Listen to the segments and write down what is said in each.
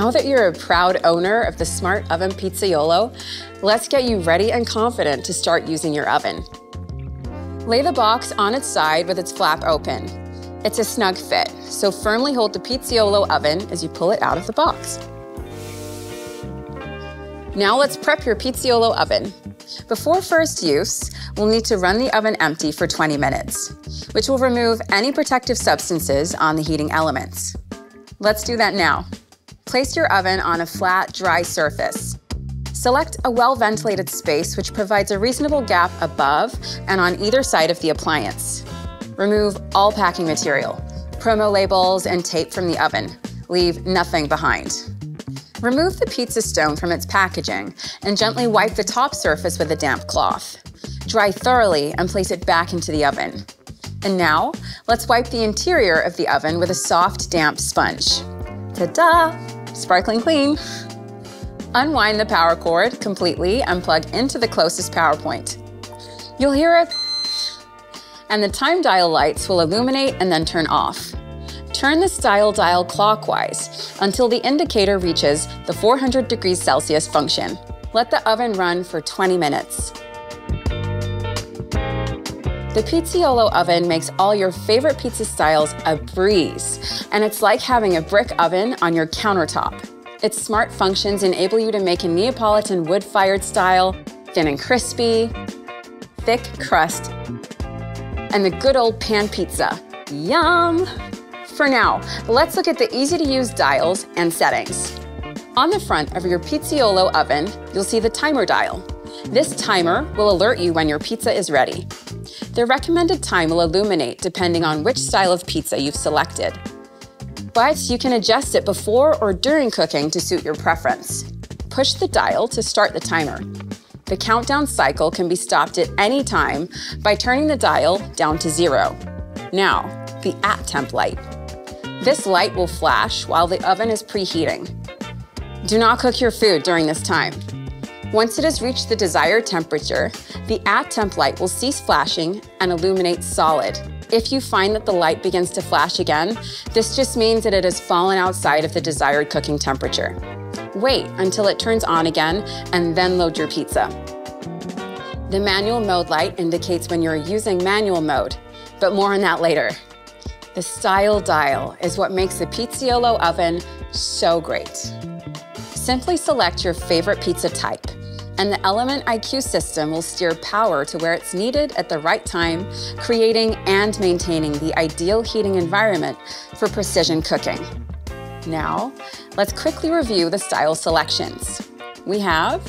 Now that you're a proud owner of the Smart Oven Pizzaiolo, let's get you ready and confident to start using your oven. Lay the box on its side with its flap open. It's a snug fit, so firmly hold the Pizzaiolo oven as you pull it out of the box. Now let's prep your Pizzaiolo oven. Before first use, we'll need to run the oven empty for 20 minutes, which will remove any protective substances on the heating elements. Let's do that now. Place your oven on a flat, dry surface. Select a well-ventilated space which provides a reasonable gap above and on either side of the appliance. Remove all packing material, promo labels, and tape from the oven. Leave nothing behind. Remove the pizza stone from its packaging and gently wipe the top surface with a damp cloth. Dry thoroughly and place it back into the oven. And now, let's wipe the interior of the oven with a soft, damp sponge. Ta-da! Sparkling clean. Unwind the power cord completely and plug into the closest power point. You'll hear it, and the time dial lights will illuminate and then turn off. Turn the style dial clockwise until the indicator reaches the 400 degrees Celsius function. Let the oven run for 20 minutes. The Pizzaiolo oven makes all your favorite pizza styles a breeze, and it's like having a brick oven on your countertop. Its smart functions enable you to make a Neapolitan wood-fired style, thin and crispy, thick crust, and the good old pan pizza. Yum! For now, let's look at the easy-to-use dials and settings. On the front of your Pizzaiolo oven, you'll see the timer dial. This timer will alert you when your pizza is ready. The recommended time will illuminate depending on which style of pizza you've selected. But you can adjust it before or during cooking to suit your preference. Push the dial to start the timer. The countdown cycle can be stopped at any time by turning the dial down to 0. Now, the at temp light. This light will flash while the oven is preheating. Do not cook your food during this time. Once it has reached the desired temperature, the at temp light will cease flashing and illuminate solid. If you find that the light begins to flash again, this just means that it has fallen outside of the desired cooking temperature. Wait until it turns on again and then load your pizza. The manual mode light indicates when you're using manual mode, but more on that later. The style dial is what makes the Pizzaiolo oven so great. Simply select your favorite pizza type, and the Element IQ system will steer power to where it's needed at the right time, creating and maintaining the ideal heating environment for precision cooking. Now, let's quickly review the style selections. We have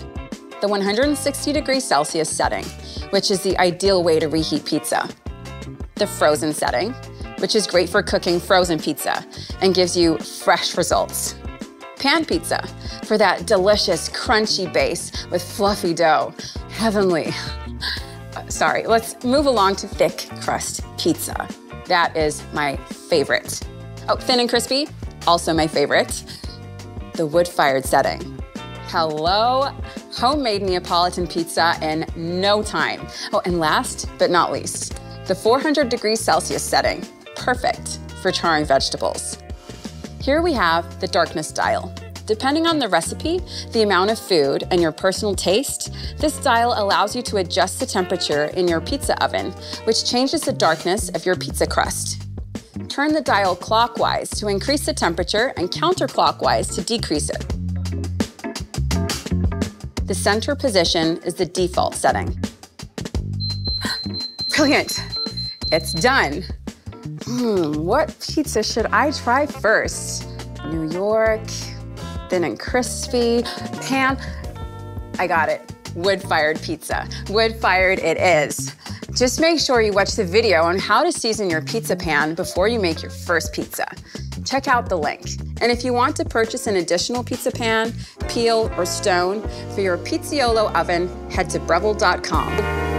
the 160 degrees Celsius setting, which is the ideal way to reheat pizza. The frozen setting, which is great for cooking frozen pizza and gives you fresh results. Pan pizza, for that delicious, crunchy base with fluffy dough. Heavenly. Sorry, let's move along to thick crust pizza. That is my favorite. Oh, thin and crispy, also my favorite. The wood-fired setting. Hello, homemade Neapolitan pizza in no time. Oh, and last but not least, the 400 degrees Celsius setting. Perfect for charring vegetables. Here we have the darkness dial. Depending on the recipe, the amount of food, and your personal taste, this dial allows you to adjust the temperature in your pizza oven, which changes the darkness of your pizza crust. Turn the dial clockwise to increase the temperature and counterclockwise to decrease it. The center position is the default setting. Brilliant! It's done. What pizza should I try first? New York, thin and crispy, pan. I got it. Wood-fired pizza. Wood-fired it is. Just make sure you watch the video on how to season your pizza pan before you make your first pizza. Check out the link. And if you want to purchase an additional pizza pan, peel, or stone for your Pizzaiolo oven, head to Breville.com.